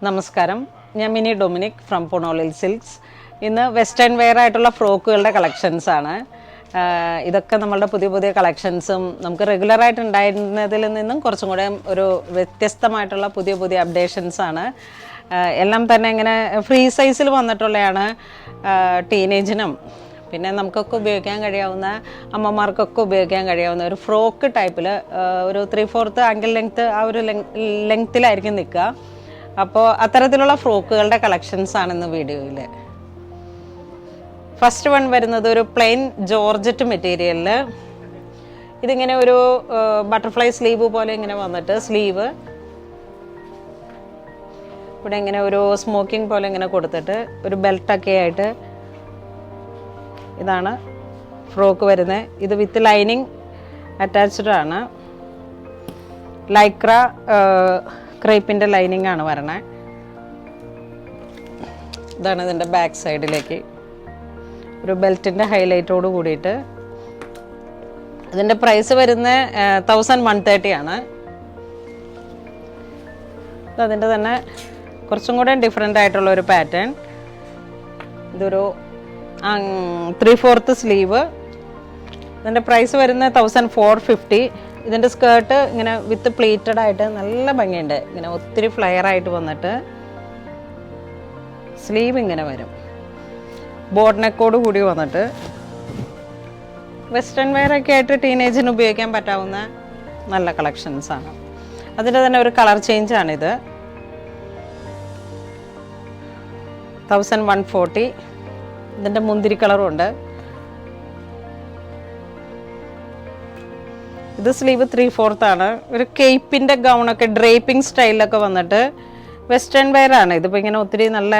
നമസ്കാരം, ഞാൻ mini Dominic from പൊണോളിൽ silks. ഇന്ന് വെസ്റ്റേൺ വെയർ ആയിട്ടുള്ള ഫ്രോക്കുകളുടെ കളക്ഷൻസ് ആണ്. ഇതൊക്കെ നമ്മളുടെ പുതിയ പുതിയ കളക്ഷൻസും നമുക്ക് റെഗുലറായിട്ട് ഉണ്ടായിരുന്നതിൽ നിന്നും കുറച്ചും കൂടെ ഒരു വ്യത്യസ്തമായിട്ടുള്ള പുതിയ പുതിയ അപ്ഡേഷൻസ് ആണ്. എല്ലാം തന്നെ ഇങ്ങനെ ഫ്രീ സൈസിൽ വന്നിട്ടുള്ളതാണ്. ടീനേജിനും പിന്നെ നമുക്കൊക്കെ ഉപയോഗിക്കാൻ കഴിയാവുന്ന, അമ്മമാർക്കൊക്കെ ഉപയോഗിക്കാൻ കഴിയാവുന്ന ഒരു ഫ്രോക്ക് ടൈപ്പിൽ ഒരു 3/4 ആങ്കിൾ ലെങ്ത്ത്, ആ ഒരു ലെങ്ത്തിലായിരിക്കും നിൽക്കുക. അപ്പോൾ അത്തരത്തിലുള്ള ഫ്രോക്കുകളുടെ കളക്ഷൻസ് ആണ് ഇന്ന് വീഡിയോയിൽ. ഫസ്റ്റ് വൺ വരുന്നത് ഒരു പ്ലെയിൻ ജോർജറ്റ് മെറ്റീരിയലിൽ ഇതിങ്ങനെ ഒരു ബട്ടർഫ്ലൈ സ്ലീവ് പോലെ ഇങ്ങനെ വന്നിട്ട്, സ്ലീവ് ഇവിടെ ഇങ്ങനെ ഒരു സ്മോക്കിംഗ് പോലെ ഇങ്ങനെ കൊടുത്തിട്ട് ഒരു ബെൽറ്റൊക്കെ ആയിട്ട് ഇതാണ് ഫ്രോക്ക് വരുന്നത്. ഇത് വിത്ത് ലൈനിങ് അറ്റാച്ച്ഡ് ആണ്. ലൈക്ര ക്രേപ്പിൻ്റെ ലൈനിങ് ആണ് വരണേ. ഇതാണ് ഇതിൻ്റെ ബാക്ക് സൈഡിലേക്ക് ഒരു ബെൽറ്റിൻ്റെ ഹൈലൈറ്റോട് കൂടിയിട്ട്. ഇതിൻ്റെ പ്രൈസ് വരുന്ന 1130 ആണ്. അതിൻ്റെ തന്നെ കുറച്ചും കൂടെ ഡിഫറെൻ്റ് ആയിട്ടുള്ള ഒരു പാറ്റേൺ. ഇതൊരു 3/4 സ്ലീവ്. ഇതിൻ്റെ പ്രൈസ് വരുന്ന 1450. ഇതിൻ്റെ സ്കേർട്ട് ഇങ്ങനെ വിത്ത് പ്ലീറ്റഡ് ആയിട്ട് നല്ല ഭംഗിയുണ്ട്. ഇങ്ങനെ ഒത്തിരി ഫ്ലെയർ ആയിട്ട് വന്നിട്ട് സ്ലീവ് ഇങ്ങനെ വരും, ബോട്ട് നെക്കോട് കൂടി വന്നിട്ട് വെസ്റ്റേൺ വെയർ ഒക്കെ ആയിട്ട് ടീനേജിന് ഉപയോഗിക്കാൻ പറ്റാവുന്ന നല്ല കളക്ഷൻസാണ്. അതിൻ്റെ തന്നെ ഒരു കളർ ചേഞ്ച് ആണിത്. 1140. ഇതിൻ്റെ മുന്തിരി കളറും ഉണ്ട്. ഇത് സ്ലീവ് 3/4 ആണ്. ഒരു കേപ്പിൻ്റെ ഗൗണൊക്കെ ഡ്രേപ്പിംഗ് സ്റ്റൈലിലൊക്കെ വന്നിട്ട് വെസ്റ്റേൺ വെയർ ആണ്. ഇതിപ്പോൾ ഇങ്ങനെ ഒത്തിരി നല്ല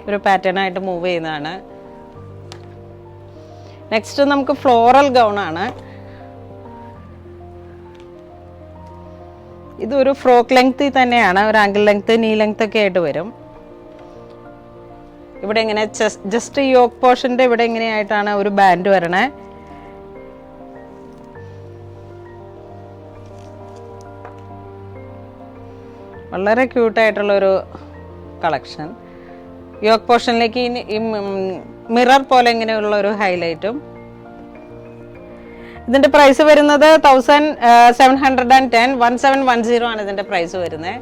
ഒരു പാറ്റേൺ ആയിട്ട് മൂവ് ചെയ്യുന്നതാണ്. നെക്സ്റ്റ് നമുക്ക് ഫ്ലോറൽ ഗൗണാണ്. ഇതൊരു ഫ്രോക്ക് ലെങ്ത്തിൽ തന്നെയാണ്, ഒരു ആങ്കിൾ ലെങ്ത്ത്, നീ ലെങ്ത്ത് ഒക്കെ ആയിട്ട് വരും. ഇവിടെ ഇങ്ങനെ ജസ്റ്റ് യോക്ക് പോർഷൻ്റെ ഇവിടെ ഇങ്ങനെയായിട്ടാണ് ഒരു ബാൻഡ് വരണേ. വളരെ ക്യൂട്ടായിട്ടുള്ളൊരു കളക്ഷൻ. യോക്ക് പോർഷനിലേക്ക് ഈ മിറർ പോലെ ഇങ്ങനെയുള്ള ഒരു ഹൈലൈറ്റും. ഇതിൻ്റെ പ്രൈസ് വരുന്നത് 1710. 1710 ആണ് ഇതിൻ്റെ പ്രൈസ് വരുന്നത്.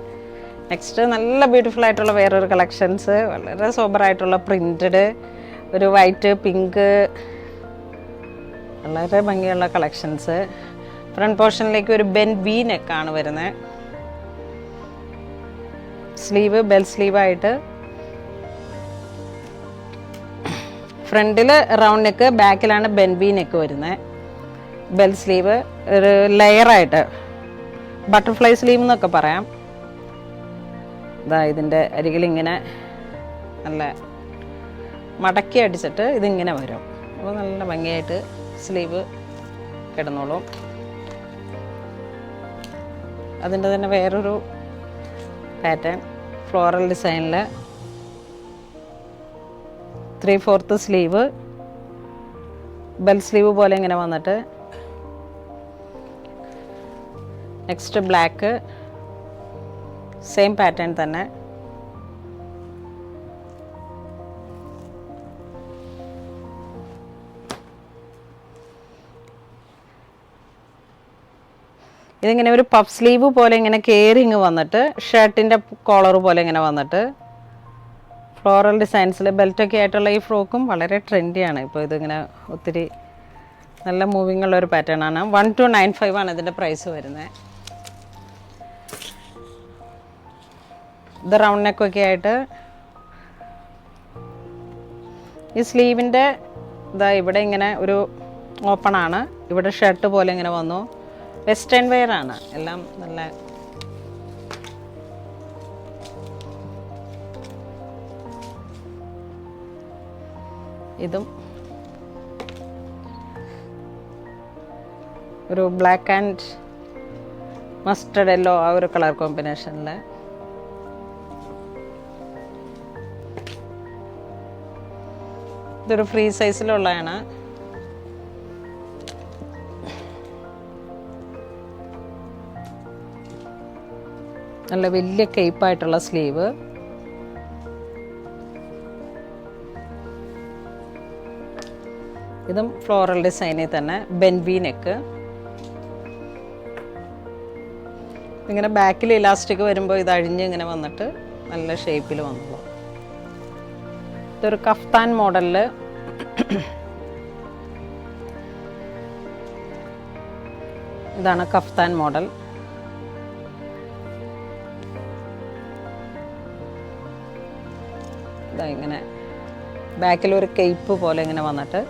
നെക്സ്റ്റ് നല്ല ബ്യൂട്ടിഫുൾ ആയിട്ടുള്ള വേറൊരു കളക്ഷൻസ്, വളരെ സോബറായിട്ടുള്ള പ്രിൻറ്റഡ്, ഒരു വൈറ്റ് പിങ്ക്, വളരെ ഭംഗിയുള്ള കളക്ഷൻസ്. ഫ്രണ്ട് പോർഷനിലേക്ക് ഒരു ബെൻ വി നെക്കാണ് വരുന്നത്. സ്ലീവ് ബെൽ സ്ലീവായിട്ട്, ഫ്രണ്ടിൽ റൗണ്ട് നെക്ക്, ബാക്കിലാണ് ബെൻ വി നെക്ക് വരുന്നത്. ബെൽ സ്ലീവ് ഒരു ലെയറായിട്ട്, ബട്ടർഫ്ലൈ സ്ലീവ് എന്നൊക്കെ പറയാം. ഇതാ ഇതിൻ്റെ അരികിൽ ഇങ്ങനെ നല്ല മടക്കി അടിച്ചിട്ട് ഇതിങ്ങനെ വരും. അപ്പോൾ നല്ല ഭംഗിയായിട്ട് സ്ലീവ് കിടന്നോളും. അതിൻ്റെ തന്നെ വേറൊരു പാറ്റേൺ, ഫ്ലോറൽ ഡിസൈനിൽ 3/4 സ്ലീവ്, ബെൽ സ്ലീവ് പോലെ ഇങ്ങനെ വന്നിട്ട്. നെക്സ്റ്റ് ബ്ലാക്ക്, സെയിം പാറ്റേൺ തന്നെ. ഇതിങ്ങനെ ഒരു പഫ് സ്ലീവ് പോലെ ഇങ്ങനെ കെയറിങ് വന്നിട്ട്, ഷർട്ടിൻ്റെ കോളർ പോലെ ഇങ്ങനെ വന്നിട്ട്, ഫ്ലോറൽ ഡിസൈൻസിൽ ബെൽറ്റൊക്കെ ആയിട്ടുള്ള ഈ ഫ്രോക്കും വളരെ ട്രെൻഡിയാണ് ഇപ്പോൾ. ഇതിങ്ങനെ ഒത്തിരി നല്ല മൂവിങ് ഉള്ളൊരു പാറ്റേൺ ആണ്. 1295 ആണ് ഇതിൻ്റെ പ്രൈസ് വരുന്നത്. ഇത് റൗണ്ട് നെക്കൊക്കെ ആയിട്ട്, ഈ സ്ലീവിൻ്റെ ഇതാ ഇവിടെ ഇങ്ങനെ ഒരു ഓപ്പൺ ആണ്, ഇവിടെ ഷർട്ട് പോലെ ഇങ്ങനെ വന്നു. വെസ്റ്റേൺ വെയർ ആണ് എല്ലാം. നല്ല ഇതും ഒരു ബ്ലാക്ക് ആൻഡ് മസ്റ്റർഡ് യെല്ലോ, ആ ഒരു കളർ കോമ്പിനേഷനിൽ. ഇതൊരു ഫ്രീ സൈസിലുള്ളതാണ്. നല്ല വലിയ കേപ്പായിട്ടുള്ള സ്ലീവ്, ഇതും ഫ്ലോറൽ ഡിസൈനിൽ തന്നെ ബെൻവി നെക്ക്. ഇങ്ങനെ ബാക്കിൽ ഇലാസ്റ്റിക് വരുമ്പോൾ ഇത് അഴിഞ്ഞ് ഇങ്ങനെ വന്നിട്ട് നല്ല ഷേപ്പിൽ വന്നുള്ളൂ. ഇതൊരു കഫ്താൻ മോഡലിൽ ഇതാണ് കഫ്താൻ മോഡൽ. ഇതാ ഇങ്ങനെ ബാക്കിൽ ഒരു കെയ്പ്പ് പോലെ ഇങ്ങനെ വന്നിട്ട്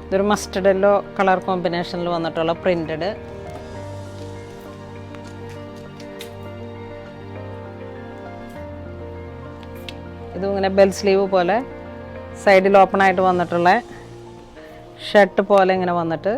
ഇതൊരു മസ്റ്റർഡ് യെല്ലോ കളർ കോമ്പിനേഷനിൽ വന്നിട്ടുള്ള പ്രിന്റഡ്. ഇതും ഇങ്ങനെ ബെൽ സ്ലീവ് പോലെ സൈഡിൽ ഓപ്പൺ ആയിട്ട് വന്നിട്ടുള്ള ഷർട്ട് പോലെ ഇങ്ങനെ വന്നിട്ട്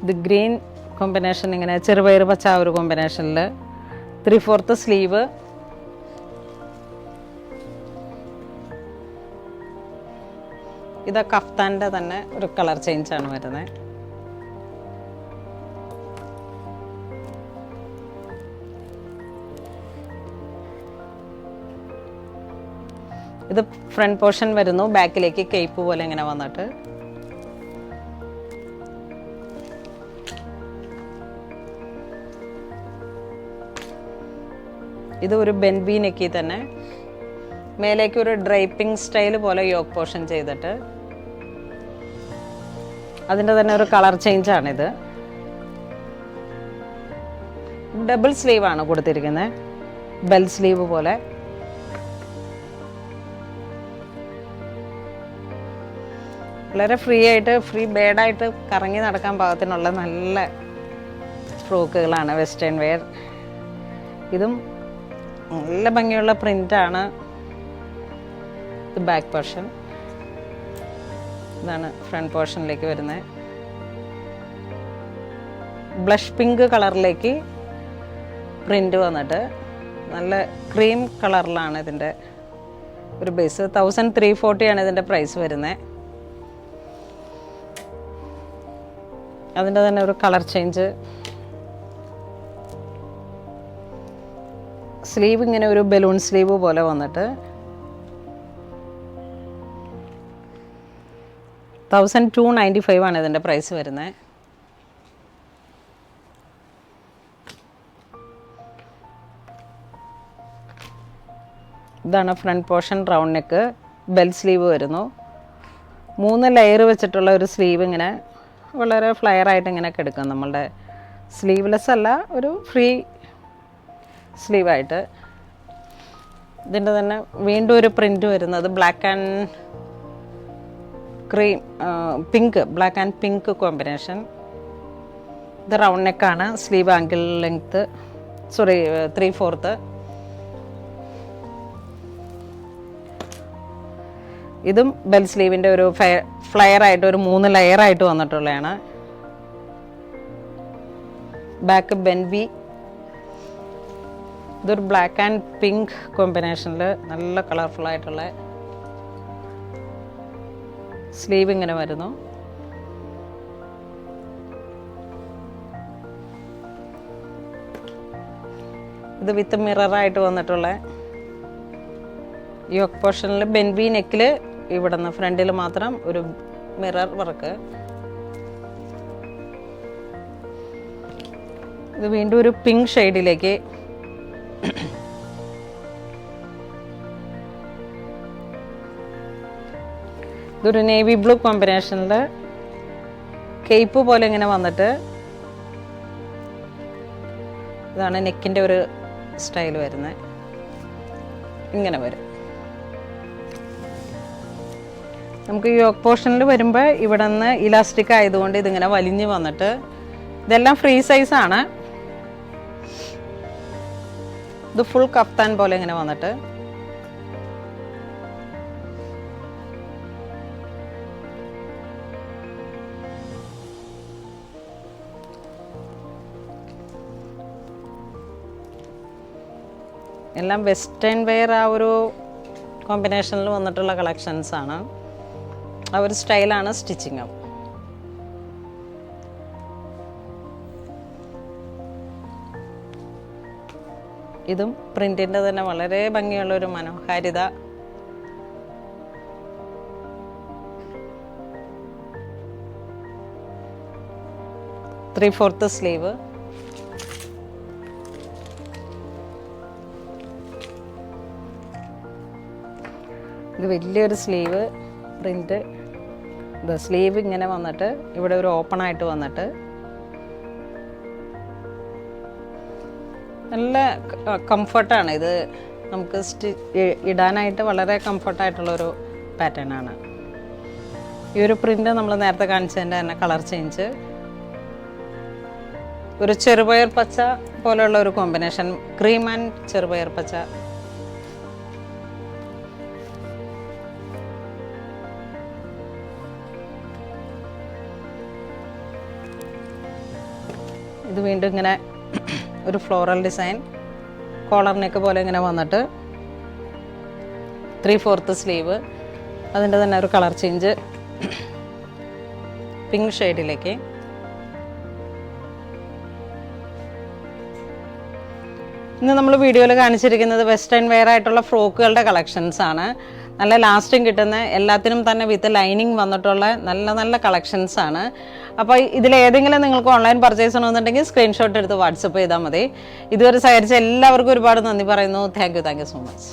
ഇത് ഗ്രീൻ കോമ്പിനേഷൻ, ഇങ്ങനെ ചെറുപയർ പച്ച ഒരു കോമ്പിനേഷനിൽ 3/4 സ്ലീവ്. ഇത് കഫ്താൻ്റെ തന്നെ ഒരു കളർ ചേഞ്ചാണ് വരുന്നത്. ഇത് ഫ്രണ്ട് പോർഷൻ വരുന്നു, ബാക്കിലേക്ക് കേപ്പ് പോലെ ഇങ്ങനെ വന്നിട്ട് ഇത് ഒരു ബെൻവി നെക്കി തന്നെ മേലേക്ക് ഒരു ഡ്രൈപ്പിംഗ് സ്റ്റൈൽ പോലെ യോക്ക് പോർഷൻ ചെയ്തിട്ട് അതിൻ്റെ തന്നെ ഒരു കളർ ചേഞ്ചാണിത്. ഡബിൾ സ്ലീവ് ആണ് കൊടുത്തിരിക്കുന്നത്, ബെൽ സ്ലീവ് പോലെ. വളരെ ഫ്രീ ആയിട്ട് ഫ്രീ ബേഡായിട്ട് കറങ്ങി നടക്കാൻ പാകത്തിനുള്ള നല്ല ഫ്രോക്കുകളാണ് വെസ്റ്റേൺ വെയർ. ഇതും നല്ല ഭംഗിയുള്ള പ്രിൻ്റാണ്. ഇത് ബാക്ക് പോർഷൻ, ഇതാണ് ഫ്രണ്ട് പോർഷനിലേക്ക് വരുന്നത്. ബ്ലഷ് പിങ്ക് കളറിലേക്ക് പ്രിൻ്റ് വന്നിട്ട് നല്ല ക്രീം കളറിലാണ് ഇതിൻ്റെ ഒരു ബേസ്. 1340 ആണ് ഇതിൻ്റെ പ്രൈസ് വരുന്നത്. അതിൻ്റെ തന്നെ ഒരു കളർ ചേഞ്ച്. സ്ലീവ് ഇങ്ങനെ ഒരു ബലൂൺ സ്ലീവ് പോലെ വന്നിട്ട് 1295 ആണ് ഇതിൻ്റെ പ്രൈസ് വരുന്നത്. ഇതാണ് front portion, round neck, bell sleeve വരുന്നു. 3 ലെയർ വെച്ചിട്ടുള്ള ഒരു സ്ലീവ്, ഇങ്ങനെ വളരെ ഫ്ലയർ ആയിട്ട് ഇങ്ങനെയൊക്കെ എടുക്കാം. നമ്മളുടെ സ്ലീവ്ലെസ് അല്ല, ഒരു ഫ്രീ സ്ലീവായിട്ട്. ഇതിൻ്റെ തന്നെ വീണ്ടും ഒരു പ്രിൻ്റ് വരുന്നത് black and cream pink, black and pink combination. ഇത് റൗണ്ട് നെക്കാണ്, സ്ലീവ് ആങ്കിൾ ലെങ്ത്ത് 3/4. ഇതും ബെൽ സ്ലീവിൻ്റെ ഒരു ഫ്ലയർ ആയിട്ട് ഒരു 3 ലെയർ ആയിട്ട് വന്നിട്ടുള്ളതാണ്. ബാക്ക് ബെൻവി. ഇതൊരു ബ്ലാക്ക് ആൻഡ് പിങ്ക് കോമ്പിനേഷനിൽ നല്ല കളർഫുൾ ആയിട്ടുള്ള സ്ലീവ് ഇങ്ങനെ വരുന്നു. ഇത് വിത്ത് മിററായിട്ട് വന്നിട്ടുള്ള യോക്ക് പോർഷനിൽ ബെൻവി നെക്കിൽ ഇവിടെ നിന്ന് ഫ്രണ്ടിൽ മാത്രം ഒരു മിറർ വർക്ക്. ഇത് വീണ്ടും ഒരു പിങ്ക് ഷെയ്ഡിലേക്ക് ഇതൊരു നേവി ബ്ലൂ കോമ്പിനേഷനിൽ കേപ്പ് പോലെ ഇങ്ങനെ വന്നിട്ട് ഇതാണ് നെക്കിൻ്റെ ഒരു സ്റ്റൈൽ വരുന്നത്. ഇങ്ങനെ വരും. നമുക്ക് യോക്ക് പോർഷനിൽ വരുമ്പോൾ ഇവിടെ നിന്ന് ഇലാസ്റ്റിക് ആയതുകൊണ്ട് ഇതിങ്ങനെ വലിഞ്ഞ് വന്നിട്ട് ഇതെല്ലാം ഫ്രീ സൈസാണ്. ഇത് ഫുൾ കഫ്താൻ പോലെ ഇങ്ങനെ വന്നിട്ട് എല്ലാം വെസ്റ്റേൺ വെയർ ആ ഒരു കോമ്പിനേഷനിൽ വന്നിട്ടുള്ള കളക്ഷൻസാണ്. ആ ഒരു സ്റ്റൈലാണ് സ്റ്റിച്ചിങ്ങും. ഇതും പ്രിന്റിൻ്റെ തന്നെ വളരെ ഭംഗിയുള്ളൊരു മനോഹാരിത. Three fourth sleeve. ഇത് വലിയൊരു സ്ലീവ് പ്രിന്റ്. ഇത് സ്ലീവ് ഇങ്ങനെ വന്നിട്ട് ഇവിടെ ഒരു ഓപ്പൺ ആയിട്ട് വന്നിട്ട് നല്ല കംഫർട്ടാണ്. ഇത് നമുക്ക് ഇടാനായിട്ട് വളരെ കംഫർട്ടായിട്ടുള്ളൊരു പാറ്റേൺ ആണ്. ഈ ഒരു പ്രിന്റ് നമ്മൾ നേരത്തെ കാണിച്ചതിൻ്റെ തന്നെ കളർ ചേഞ്ച്, ഒരു ചെറുപയർ പച്ച പോലെയുള്ള ഒരു കോമ്പിനേഷൻ, ക്രീം ആൻഡ് ചെറുപയർ പച്ച. ഇത് വീണ്ടും ഇങ്ങനെ ഒരു ഫ്ലോറൽ ഡിസൈൻ, കോളർ നെക്ക് പോലെ ഇങ്ങനെ വന്നിട്ട് 3/4 സ്ലീവ്. അതിൻ്റെ തന്നെ ഒരു കളർ ചേഞ്ച് പിങ്ക് ഷെയ്ഡിലേക്ക്. ഇന്ന് നമ്മൾ വീഡിയോയിൽ കാണിച്ചിരിക്കുന്നത് വെസ്റ്റേൺ വെയർ ആയിട്ടുള്ള ഫ്രോക്കുകളുടെ കളക്ഷൻസ് ആണ്. നല്ല ലാസ്റ്റിംഗ് കിട്ടുന്ന, എല്ലാത്തിനും തന്നെ വിത്ത് ലൈനിങ് വന്നിട്ടുള്ള നല്ല നല്ല കളക്ഷൻസ് ആണ്. അപ്പോൾ ഇതിലേതെങ്കിലും നിങ്ങൾക്ക് ഓൺലൈൻ പർച്ചേസ് ചെയ്യണമെന്നുണ്ടെങ്കിൽ സ്ക്രീൻഷോട്ട് എടുത്ത് വാട്സപ്പ് ചെയ്താൽ മതി. ഇതുവരെ സഹകരിച്ച എല്ലാവർക്കും ഒരുപാട് നന്ദി പറയുന്നു. Thank you so much.